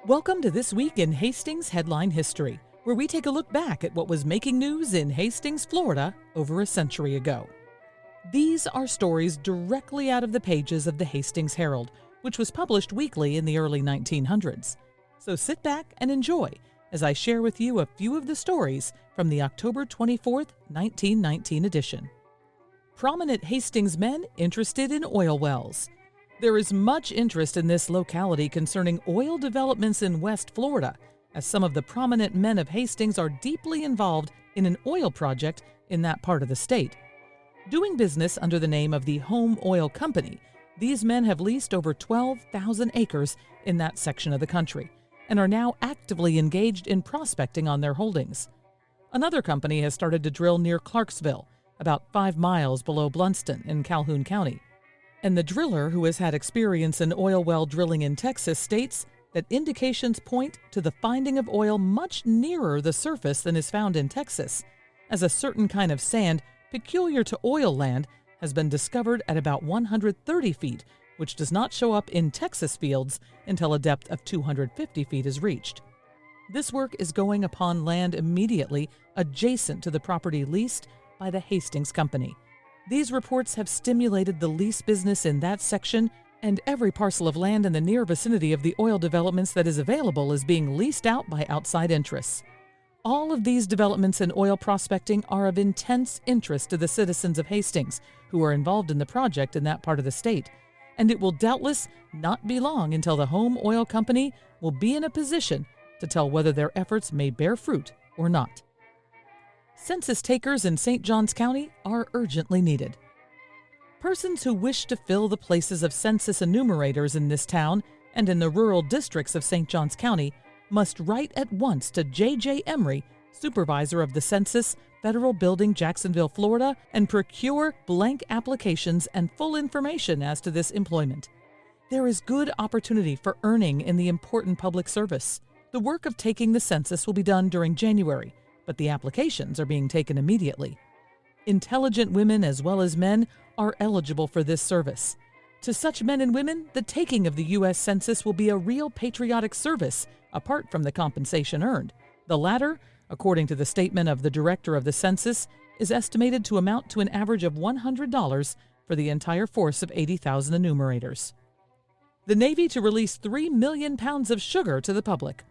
Welcome to This Week in Hastings Headline History, where we take a look back at what was making news in Hastings, Florida, over a century ago. These are stories directly out of the pages of the Hastings Herald, which was published weekly in the early 1900s. So sit back and enjoy as I share with you a few of the stories from the October 24th, 1919 edition. Prominent Hastings men interested in oil wells. There is much interest in this locality concerning oil developments in West Florida, as some of the prominent men of Hastings are deeply involved in an oil project in that part of the state. Doing business under the name of the Home Oil Company, these men have leased over 12,000 acres in that section of the country and are now actively engaged in prospecting on their holdings. Another company has started to drill near Clarksville, about 5 miles below Blunston in Calhoun County. And the driller, who has had experience in oil well drilling in Texas, states that indications point to the finding of oil much nearer the surface than is found in Texas, as a certain kind of sand peculiar to oil land has been discovered at about 130 feet, which does not show up in Texas fields until a depth of 250 feet is reached. This work is going upon land immediately adjacent to the property leased by the Hastings Company. These reports have stimulated the lease business in that section, and every parcel of land in the near vicinity of the oil developments that is available is being leased out by outside interests. All of these developments in oil prospecting are of intense interest to the citizens of Hastings who are involved in the project in that part of the state, and it will doubtless not be long until the Home Oil Company will be in a position to tell whether their efforts may bear fruit or not. Census takers in St. Johns County are urgently needed. Persons who wish to fill the places of census enumerators in this town and in the rural districts of St. Johns County must write at once to J.J. Emery, supervisor of the census, Federal Building, Jacksonville, Florida, and procure blank applications and full information as to this employment. There is good opportunity for earning in the important public service. The work of taking the census will be done during January, but the applications are being taken immediately. Intelligent women as well as men are eligible for this service. To such men and women, the taking of the U.S. Census will be a real patriotic service, apart from the compensation earned. The latter, according to the statement of the director of the census, is estimated to amount to an average of $100 for the entire force of 80,000 enumerators. The Navy to release 3 million pounds of sugar to the public.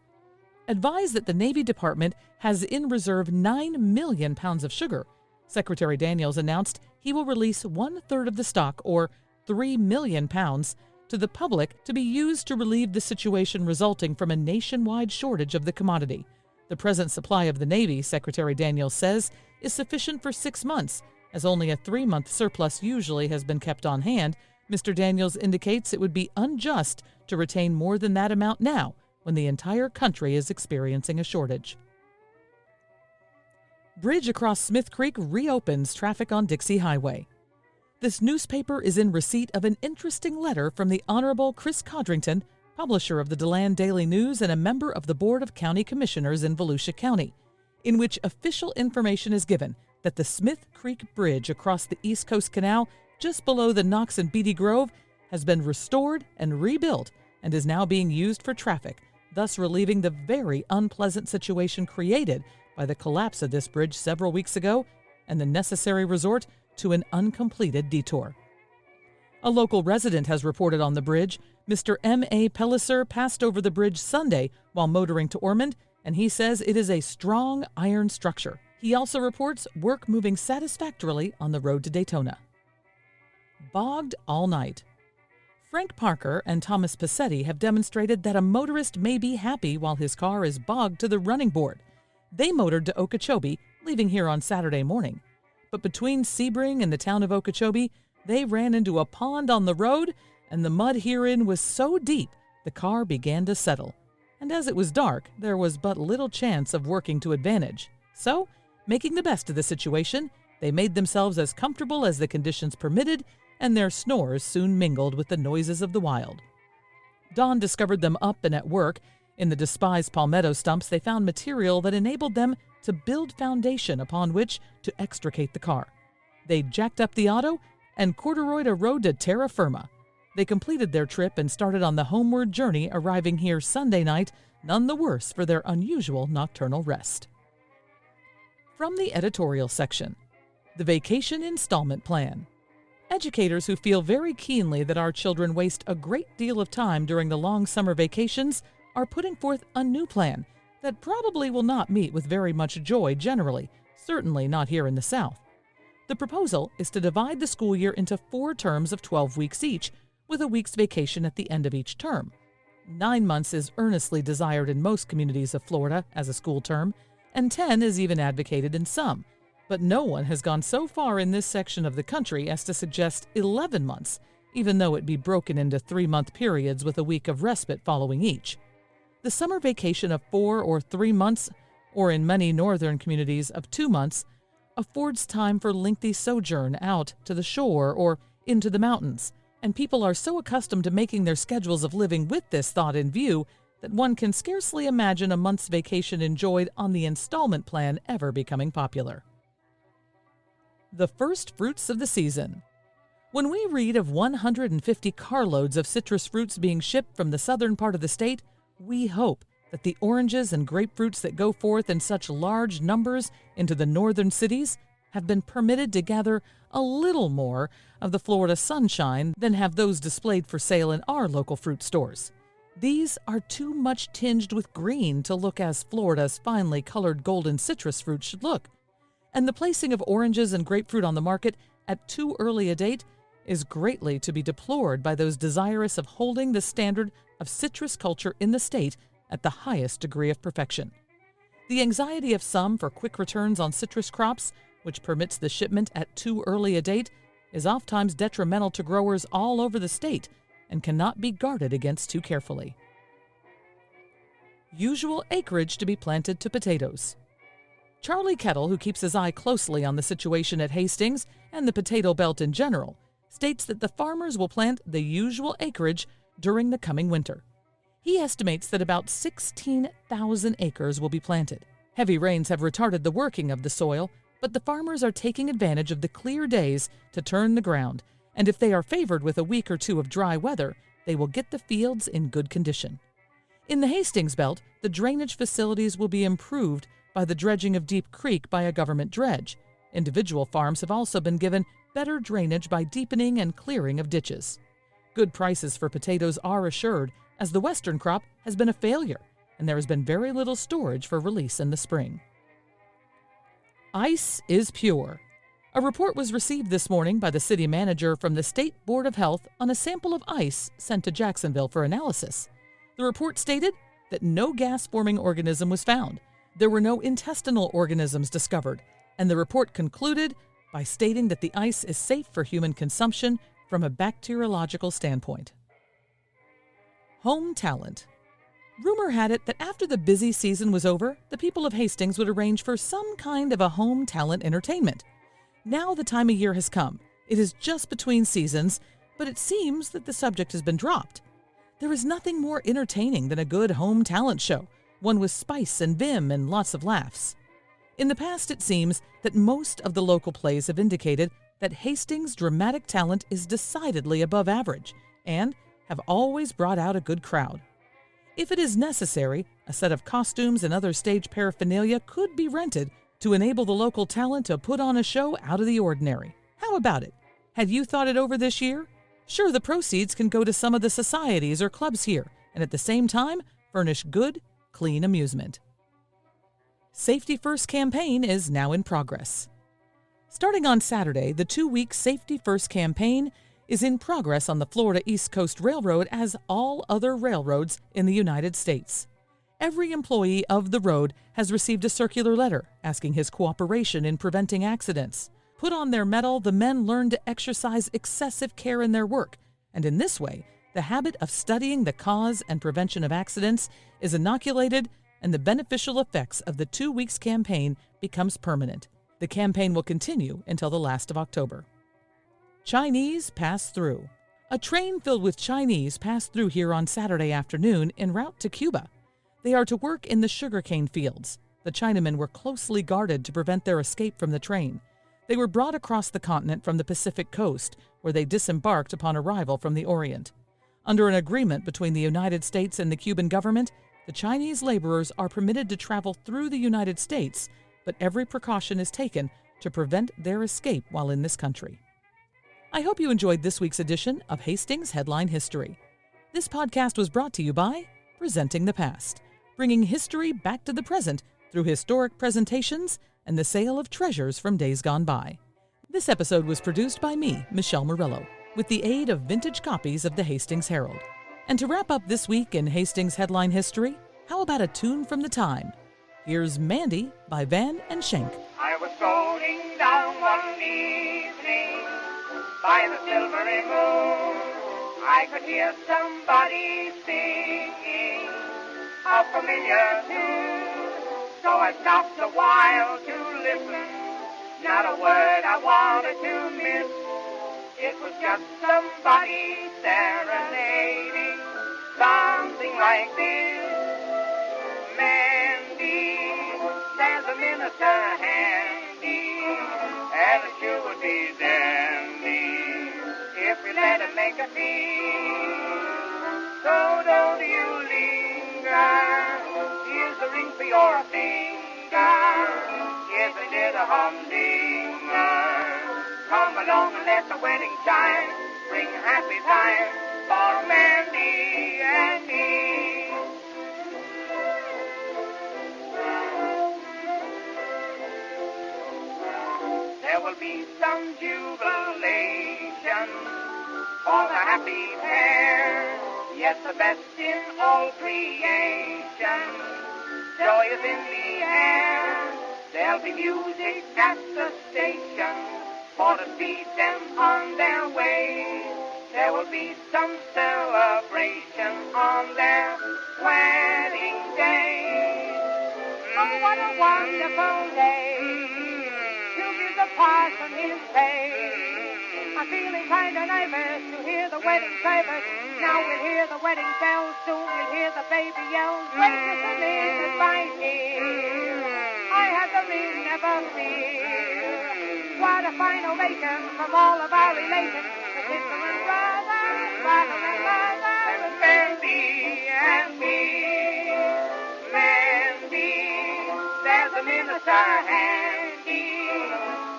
Advised that the Navy Department has in reserve 9 million pounds of sugar, Secretary Daniels announced he will release 1/3 of the stock, or 3 million pounds, to the public to be used to relieve the situation resulting from a nationwide shortage of the commodity. The present supply of the Navy, Secretary Daniels says, is sufficient for 6 months, as only a 3-month surplus usually has been kept on hand. Mr. Daniels indicates it would be unjust to retain more than that amount now, when the entire country is experiencing a shortage. Bridge across Smith Creek reopens traffic on Dixie Highway. This newspaper is in receipt of an interesting letter from the Honorable Chris Codrington, publisher of the DeLand Daily News and a member of the Board of County Commissioners in Volusia County, in which official information is given that the Smith Creek Bridge across the East Coast Canal just below the Knox and Beatty Grove has been restored and rebuilt and is now being used for traffic, thus relieving the very unpleasant situation created by the collapse of this bridge several weeks ago and the necessary resort to an uncompleted detour. A local resident has reported on the bridge. Mr. M.A. Pelliser passed over the bridge Sunday while motoring to Ormond, and he says it is a strong iron structure. He also reports work moving satisfactorily on the road to Daytona. Bogged all night. Frank Parker and Thomas Passetti have demonstrated that a motorist may be happy while his car is bogged to the running board. They motored to Okeechobee, leaving here on Saturday morning. But between Sebring and the town of Okeechobee, they ran into a pond on the road, and the mud herein was so deep the car began to settle. And as it was dark, there was but little chance of working to advantage. So, making the best of the situation, they made themselves as comfortable as the conditions permitted, and their snores soon mingled with the noises of the wild. Dawn discovered them up and at work. In the despised palmetto stumps, they found material that enabled them to build foundation upon which to extricate the car. They jacked up the auto and corduroyed a road to terra firma. They completed their trip and started on the homeward journey, arriving here Sunday night, none the worse for their unusual nocturnal rest. From the editorial section, the Vacation Installment Plan. Educators who feel very keenly that our children waste a great deal of time during the long summer vacations are putting forth a new plan that probably will not meet with very much joy generally, certainly not here in the South. The proposal is to divide the school year into 4 terms of 12 weeks each, with a week's vacation at the end of each term. 9 months is earnestly desired in most communities of Florida as a school term, and 10 is even advocated in some. But no one has gone so far in this section of the country as to suggest 11 months, even though it be broken into 3-month periods with a week of respite following each. The summer vacation of 4 or 3 months, or in many northern communities of 2 months, affords time for lengthy sojourn out to the shore or into the mountains, and people are so accustomed to making their schedules of living with this thought in view that one can scarcely imagine a month's vacation enjoyed on the installment plan ever becoming popular. The first fruits of the season. When we read of 150 carloads of citrus fruits being shipped from the southern part of the state, we hope that the oranges and grapefruits that go forth in such large numbers into the northern cities have been permitted to gather a little more of the Florida sunshine than have those displayed for sale in our local fruit stores. These are too much tinged with green to look as Florida's finely colored golden citrus fruit should look, and the placing of oranges and grapefruit on the market at too early a date is greatly to be deplored by those desirous of holding the standard of citrus culture in the state at the highest degree of perfection. The anxiety of some for quick returns on citrus crops, which permits the shipment at too early a date, is oftentimes detrimental to growers all over the state and cannot be guarded against too carefully. Usual acreage to be planted to potatoes. Charlie Kettle, who keeps his eye closely on the situation at Hastings and the potato belt in general, states that the farmers will plant the usual acreage during the coming winter. He estimates that about 16,000 acres will be planted. Heavy rains have retarded the working of the soil, but the farmers are taking advantage of the clear days to turn the ground, and if they are favored with a week or 2 of dry weather, they will get the fields in good condition. In the Hastings belt, the drainage facilities will be improved by the dredging of Deep Creek by a government dredge. Individual farms have also been given better drainage by deepening and clearing of ditches. Good prices for potatoes are assured, as the western crop has been a failure, and there has been very little storage for release in the spring. Ice is pure. A report was received this morning by the city manager from the State Board of Health on a sample of ice sent to Jacksonville for analysis. The report stated that no gas-forming organism was found. There were no intestinal organisms discovered, and the report concluded by stating that the ice is safe for human consumption from a bacteriological standpoint. Home talent. Rumor had it that after the busy season was over, the people of Hastings would arrange for some kind of a home talent entertainment. Now the time of year has come. It is just between seasons, but it seems that the subject has been dropped. There is nothing more entertaining than a good home talent show, one with spice and vim and lots of laughs. In the past, it seems that most of the local plays have indicated that Hastings' dramatic talent is decidedly above average and have always brought out a good crowd. If it is necessary, a set of costumes and other stage paraphernalia could be rented to enable the local talent to put on a show out of the ordinary. How about it? Had you thought it over this year? Sure, the proceeds can go to some of the societies or clubs here, and at the same time, furnish good, clean amusement. Safety First campaign is now in progress. Starting on Saturday, the 2-week Safety First campaign is in progress on the Florida East Coast Railroad as all other railroads in the United States. Every employee of the road has received a circular letter asking his cooperation in preventing accidents. Put on their mettle, the men learn to exercise excessive care in their work, and in this way, the habit of studying the cause and prevention of accidents is inoculated, and the beneficial effects of the 2 weeks campaign becomes permanent. The campaign will continue until the last of October. Chinese pass through. A train filled with Chinese passed through here on Saturday afternoon en route to Cuba. They are to work in the sugarcane fields. The Chinamen were closely guarded to prevent their escape from the train. They were brought across the continent from the Pacific coast, where they disembarked upon arrival from the Orient. Under an agreement between the United States and the Cuban government, the Chinese laborers are permitted to travel through the United States, but every precaution is taken to prevent their escape while in this country. I hope you enjoyed this week's edition of Hastings Headline History. This podcast was brought to you by Presenting the Past, bringing history back to the present through historic presentations and the sale of treasures from days gone by. This episode was produced by me, Michelle Murillo, with the aid of vintage copies of the Hastings Herald. And to wrap up this week in Hastings Headline History, how about a tune from the time? Here's Mandy by Van and Schenk. I was strolling down one evening by the silvery moon. I could hear somebody singing a familiar tune. So I stopped a while to listen. Not a word I wanted to miss. It was just somebody serenading, something like this. Mandy, there's a minister handy, and it sure would be dandy if we let him make a scene. So don't you linger, here's the ring for your finger, if it did a humdinger. Come along and let the wedding chime, bring happy time for Mandy and me. There will be some jubilation for the happy pair. Yes, the best in all creation. Joy is in the air. There'll be music at the station for to speed them on their way. There will be some celebration on their wedding day. Oh, what a wonderful day to give the parson his pay. I'm feeling kind of nervous to hear the wedding service. Now we'll hear the wedding bells, soon we'll hear the baby yells. Wait just a minute, my dear, I had the ring never fear. What a fine ovation from all of our relations, the sister and brother, father and mother, and Mandy and me. Mandy, there's a minister handy,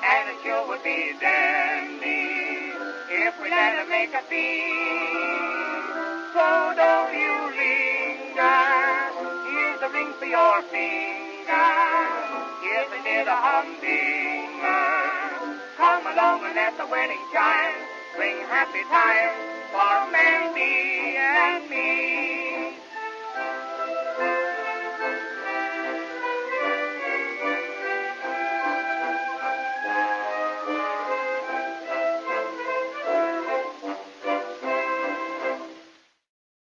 and it sure would be dandy if we let him make a scene. So don't you linger, here's the ring for your finger, here's the near the humdinger. Come along and let the wedding chime, bring happy time for Mandy and me.